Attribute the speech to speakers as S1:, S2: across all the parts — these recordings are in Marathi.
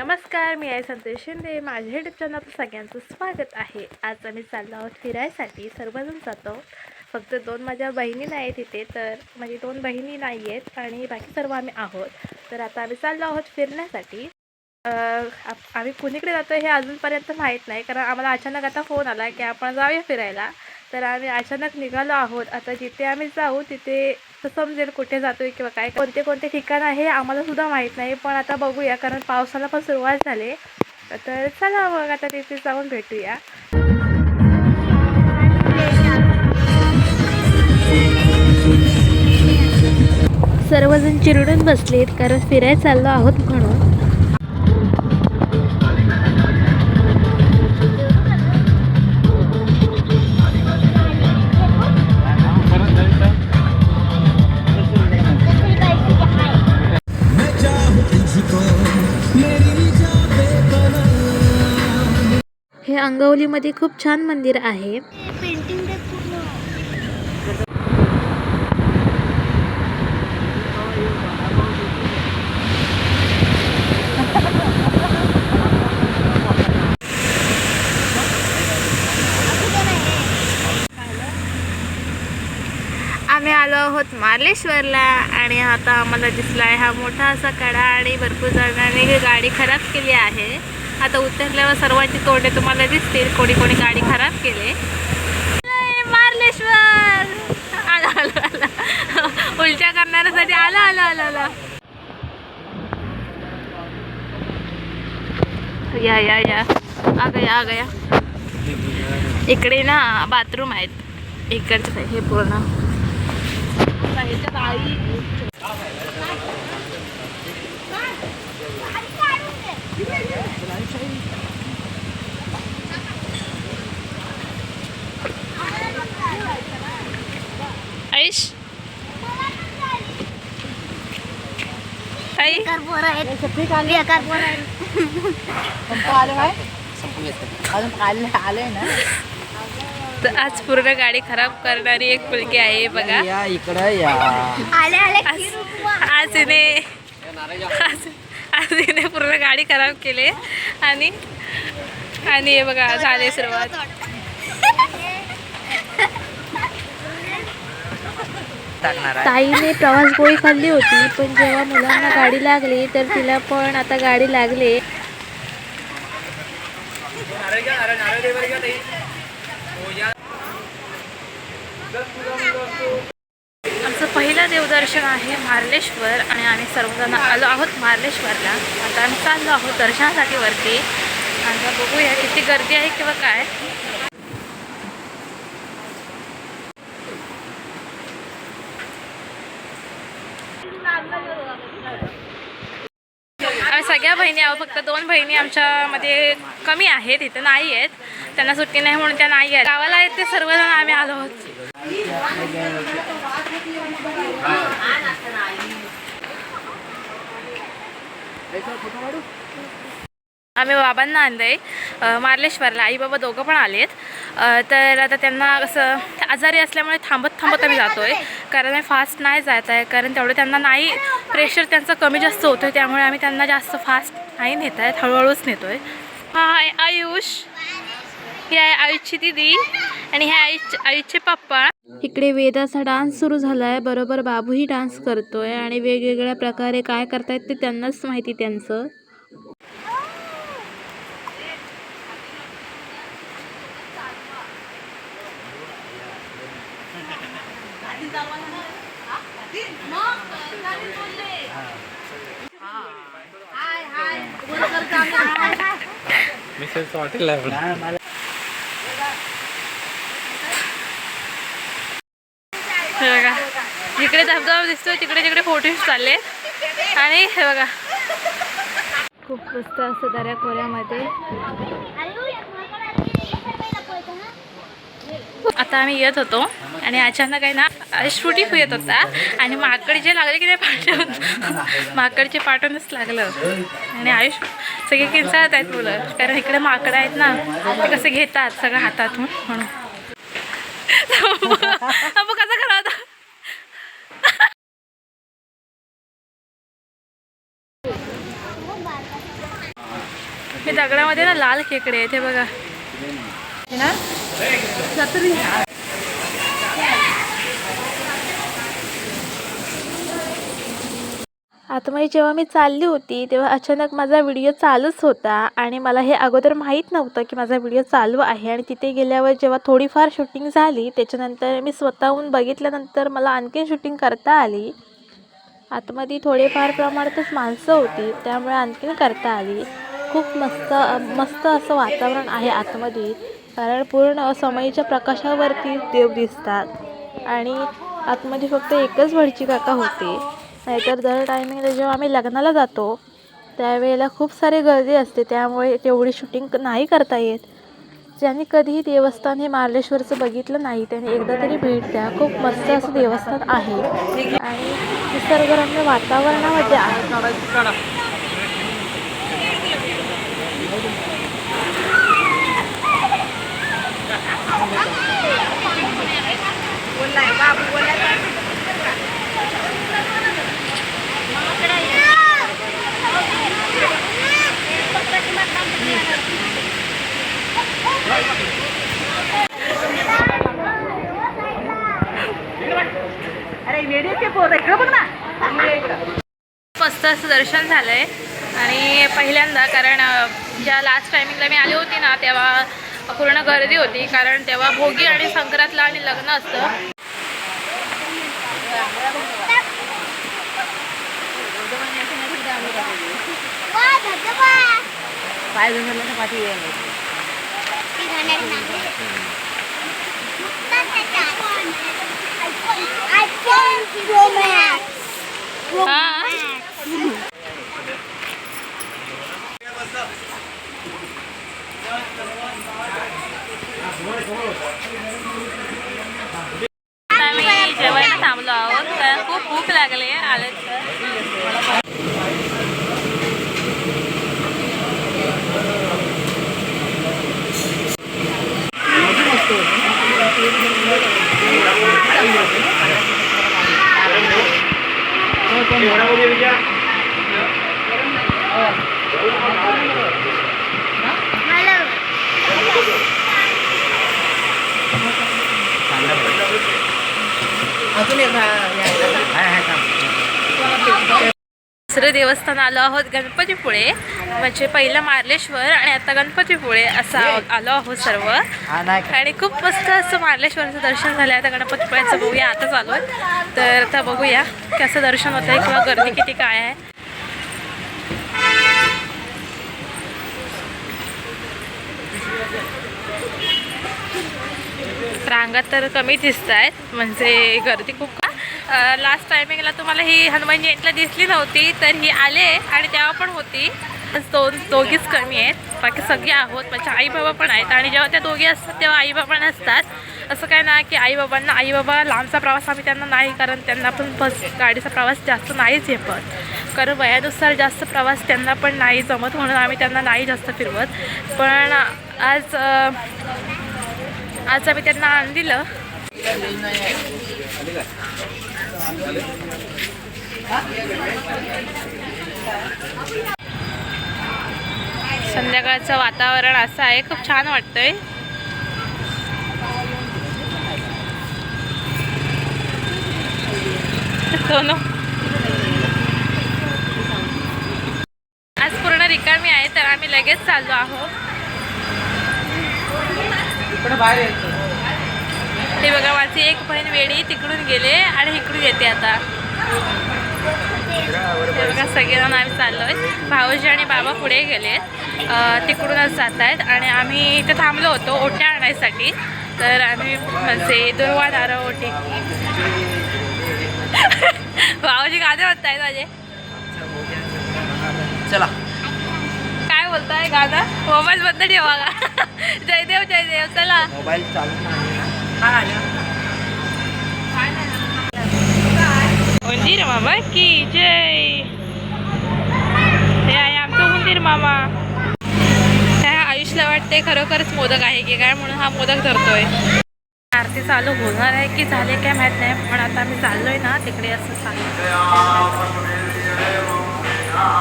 S1: नमस्कार, मी आहे संतोष शिंदे. माझ्या यूट्यूब चॅनलवर सगळ्यांचं स्वागत आहे. आज आम्ही चाललो आहोत फिरायसाठी. सर्वजण जातो, फक्त 2 माझ्या बहिणी नाही तिथे, तर म्हणजे 2 बहिणी नाही आहेत आणि बाकी सर्व आम्ही आहोत. तर आता आम्ही चाललो आहोत फिरण्यासाठी. आम्ही कुणीकडे जातो हे अजूनपर्यंत माहीत नाही, कारण आम्हाला अचानक आता फोन आला की आपण जाऊया फिरायला. तर आम्ही अचानक निघालो आहोत. आता जिथे आम्ही जाऊ तिथे समजेल कुठे जातोय किंवा काय, कोणते कोणते ठिकाण आहे आम्हाला सुद्धा माहीत नाही. पण आता बघूया, कारण पावसाला पण सुरुवात झाली. तर चला मग आता तिथे जाऊन भेटूया. सर्वजण चिरडून बसलेत, कारण फिरायला चाललो आहोत म्हणून. हे अंगवलीमध्ये खूप छान मंदिर आहे. आम्ही आलो आहोत मार्लेश्वरला आणि आता आम्हाला दिसला आहे हा मोठा असा कडा आणि भरपूर जणांनी गाडी खराब केली आहे. आता उतरल्यावर सर्वांची तोंडे तुम्हाला दिसतील, कोणी कोणी गाडी खराब केली. मार्लेश्वर आला आला आला, उलट्या करणाऱ्यासाठी आला आला आला आला. या या या, आ गया आ गया. इकडे ना बाथरूम आहेत इकडचं हे पूर्ण. आईश आई तर आज पूर्ण गाडी खराब करणारी एक मुलगी आहे बघा.
S2: या इकडं या.
S1: आज हिने पूर्ण गाडी खराब केली आणि हे बघा झाली सुरुवात. ताईने प्रवास गोळी खाल्ली होती, पण जेव्हा मुलांना गाडी लागली तर तिला पण आता गाडी लागली. आमचं पहिलं देवदर्शन आहे मार्लेश्वर आणि आम्ही सर्वजण आलो आहोत मार्लेश्वरला. आता आम्ही चाललो आहोत दर्शनासाठी वरती. आता बघूया किती गर्दी आहे किंवा काय. आम्ही सगळ्या बहिणी आहोत, फक्त 2 बहिणी आमच्यामध्ये कमी आहेत, इथं नाही आहेत. त्यांना सुट्टी नाही म्हणून त्या नाही आहेत. गावाला आहेत ते सर्वजण आम्ही आलो आहोत. आम्ही बाबांना आणलंय मार्लेश्वरला. आई बाबा दोघं पण आलेत. तर आता त्यांना कसं आजारी असल्यामुळे थांबत आम्ही जातोय, कारण आम्ही फास्ट नाही जात आहे, कारण तेवढं त्यांना नाही, प्रेशर त्यांचं कमी जास्त होतोय, त्यामुळे आम्ही त्यांना जास्त फास्ट नाही नेत आहेत, हळूहळूच नेतोय. हा आहे आयुष, ही आहे आयुषची दिदी आणि हे आयुषचे पप्पा. इकडे वेदाचा डान्स सुरू झालाय. बरोबर बाबूही डान्स करतोय आणि वेगवेगळ्या प्रकारे काय करतायत ते त्यांनाच माहिती त्यांचं. हे बघा जिकडे धबधबा दिसतोय तिकडे तिकडे फोटो चालले. आणि हे बघा खूप मस्त असं दऱ्या खोऱ्यामध्ये. आता आम्ही येत होतो आणि अचानक आहे ना श्रुटी येत होता आणि माकड जे लागले की ते माकडचे पाठवूनच लागलं. आणि आयुष सगळे किंचाळत आहेत मुलं, कारण इकडे माकडं आहेत ना, ते कसं घेतात सगळं हातात म्हणून. कसं करा आता. हे दगडामध्ये ना लाल खेकडे आहेत, हे बघा ना. आतमध्ये जेव्हा मी चालली होती तेव्हा अचानक माझा व्हिडिओ चालूच होता आणि मला हे अगोदर माहीत नव्हतं की माझा व्हिडिओ चालू आहे. आणि तिथे गेल्यावर जेव्हा थोडीफार शूटिंग झाली त्याच्यानंतर मी स्वतःहून बघितल्यानंतर मला आणखीन शूटिंग करता आली. आतमध्ये थोडेफार प्रमाणातच माणसं होती त्यामुळे आणखीन करता आली. खूप मस्त असं वातावरण आहे आतमध्ये, कारण पूर्ण समईच्या प्रकाशावरती देव दिसतात. आणि आतमध्ये फक्त एकच भटजी काका होते. नाहीतर दर टायमिंगला जेव्हा आम्ही लग्नाला जातो त्यावेळेला खूप सारी गर्दी असते, त्यामुळे तेवढी शूटिंग नाही करता येत. ज्यांनी कधीही देवस्थान हे मार्लेश्वरचं बघितलं नाही त्याने एकदा तरी भेट द्या. खूप मस्त असं देवस्थान आहे आणि निसर्गरम्य वातावरणामध्ये आहे. मस्त असं दर्शन झालंय आणि पहिल्यांदा, कारण ज्या लास्ट टायमिंगला मी आली होती ना तेव्हा पूर्ण गर्दी होती, कारण तेव्हा भोगी आणि संक्रांतला आणि लग्न असतं. आम्ही जेवायला थांबलो आहोत कारण खूप भूक लागली आहे. आले तर दुसरं देवस्थान आलो आहोत गणपतीपुळे, म्हणजे पहिलं मार्लेश्वर आणि आता गणपतीपुळे असं आलो आहोत सर्व. आणि खूप मस्त असं मार्लेश्वरचं दर्शन झालं. आता गणपतीपुळ्याचं बघूया, आता चालू आहे तर आता बघूया कसं दर्शन होतं आहे किंवा गर्दी किती काय आहे. रांगा तर कमी दिसत आहेत, म्हणजे गर्दी खूप. लास्ट टायमिंगला तुम्हाला ही हनुमान जयंतीला दिसली नव्हती, तर ही आले आणि तेव्हा पण होती. दोघीच कमी आहेत, बाकी सगळे आहोत. म्हणजे आई बाबा पण आहेत आणि जेव्हा त्या दोघी असतात तेव्हा आई बाबा नसतात. असं काय ना की आई बाबा लांबचा प्रवास आम्ही त्यांना नाही, कारण त्यांना पण बस गाडीचा प्रवास जास्त नाहीच झेपत, कारण वयानुसार जास्त प्रवास त्यांना पण नाही जमत, म्हणून आम्ही त्यांना नाही जास्त फिरवत. पण आज आम्ही त्यांना आणलं. संध्याकाळचं वातावरण असं आहे, खूप छान वाटतंय. आज पूर्ण रिकामी आहे तर आम्ही लगेच चाललो आहोत. ते बघा, माझी एक बहीण वेळी तिकडून गेले आणि इकडून येते आता. ते बघा, सगळेजण आम्ही चाललो आहे. भाऊजी आणि बाबा पुढे गेले, तिकडूनच जात आहेत आणि आम्ही इथे थांबलो होतो ओट्या आणायसाठी. तर आम्ही म्हणजे दुर्वादार ओटी. भाऊजी गाणे म्हणताय माझे. चला, काय बोलताय गाणं? मोबाईल बंद ठेवा. जयदेव जयदेव. चला, मोबाईल चालू. उंदीर मामा की जय. हे आहे आमचं उंदीर मामा. त्या आयुषला वाटते खरोखरच मोदक आहे की काय, म्हणून हा मोदक धरतोय. आरती चालू होणार आहे की झाले काय माहीत नाही, पण आता आम्ही चाललोय ना तिकडे. असं चालू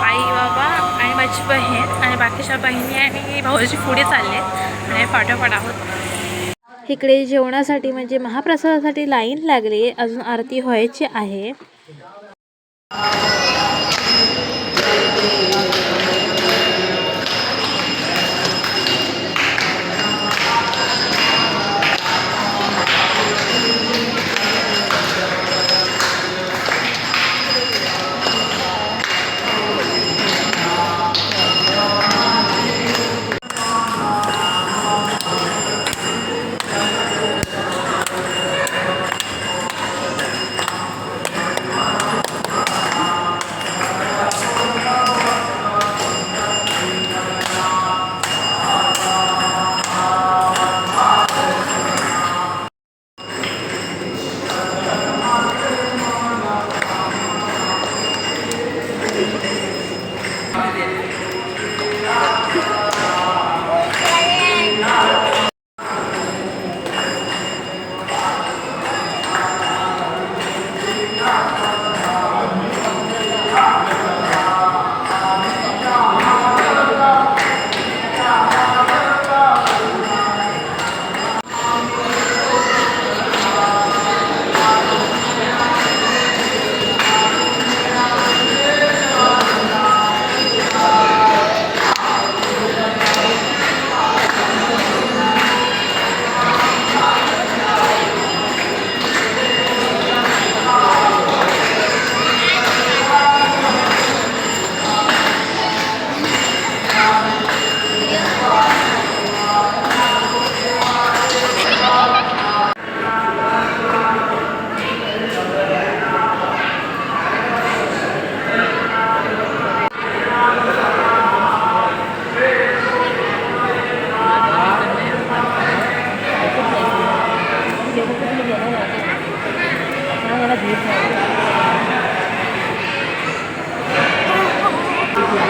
S1: आई बाबा आणि माझी माझी बहीण आणि बाकीच्या बहिणी आणि भाऊजी पुढे चालले आणि पाठोपाठ आहोत. इकडे जेवणासाठी म्हणजे महाप्रसादासाठी लाईन लागली, अजून आरती व्हायची आहे.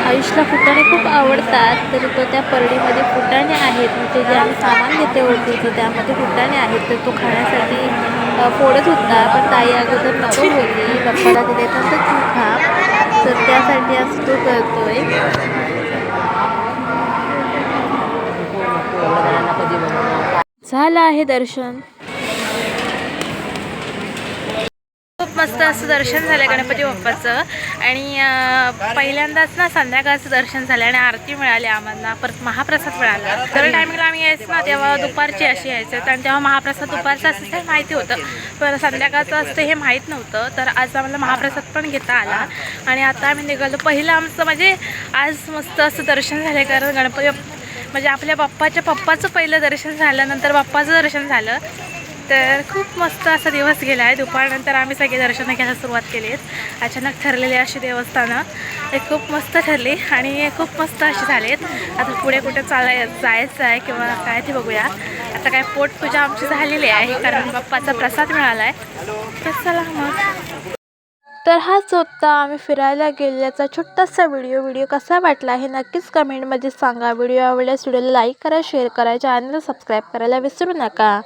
S1: आयुषला फुटाणे खूप आवडतात, तर तो त्या परडीमध्ये फुटाणे आहेत, म्हणजे जे आम्ही सामान घेते ओळखीचं त्यामध्ये फुटाणे आहेत, तर तो खाण्यासाठी फोडत होता. पण ताई अगोदर नको होती, पप्पाला दिले तर तू खा, तर त्यासाठी आज तो करतोय. झालं आहे दर्शन. खूप मस्त असं दर्शन झालं गणपती बाप्पाचं. आणि पहिल्यांदाच ना संध्याकाळचं दर्शन झालं आणि आरती मिळाली आम्हाला, परत महाप्रसाद मिळाला. तर टायमिंगला आम्ही यायचं ना तेव्हा दुपारची अशी यायचं, आणि तेव्हा महाप्रसाद दुपारचं असं हे माहिती होतं, पण संध्याकाळचं असतं हे माहीत नव्हतं. तर आज आम्हाला महाप्रसाद पण घेता आला आणि आता आम्ही निघालो. पहिलं आमचं म्हणजे आज मस्त असं दर्शन झालं, कारण गणपती म्हणजे आपल्या पप्पाचं पहिलं दर्शन झालं, नंतर बाप्पाचं दर्शन झालं. तर खूप मस्त असा दिवस गेला आहे. दुपारनंतर आम्ही सगळे दर्शनं घ्यायला सुरुवात केली आहेत. अचानक ठरलेली अशी देवस्थानं ते खूप मस्त ठरली आणि खूप मस्त अशी झाली आहेत. आता पुढे कुठे जायचं आहे किंवा काय ते बघूया. आता काय पोटपूजा आमची झालेली आहे, कारण बाप्पाचा प्रसाद मिळाला आहे. तर चला मग. तर हाच होता आम्ही फिरायला गेल्याचा छोटासा व्हिडिओ कसा वाटला हे नक्कीच कमेंटमध्ये सांगा. व्हिडिओ आवडल्यास व्हिडिओला लाईक करा, शेअर करा, चॅनलला सबस्क्राईब करायला विसरू नका.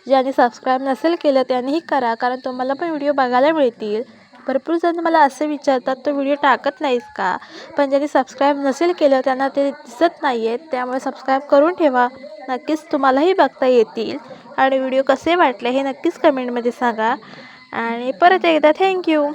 S1: ज्यांनी सबस्क्राईब नसेल केलं त्यांनीही करा, कारण तुम्हाला पण व्हिडिओ बघायला मिळतील. भरपूर जण मला असे विचारतात तो व्हिडिओ टाकत नाहीस का, पण ज्यांनी सबस्क्राईब नसेल केलं त्यांना ते दिसत नाही आहेत, त्यामुळे सबस्क्राईब करून ठेवा. नक्कीच तुम्हालाही बघता येतील. आणि व्हिडिओ कसे वाटले हे नक्कीच कमेंटमध्ये सांगा. आणि परत एकदा थँक्यू.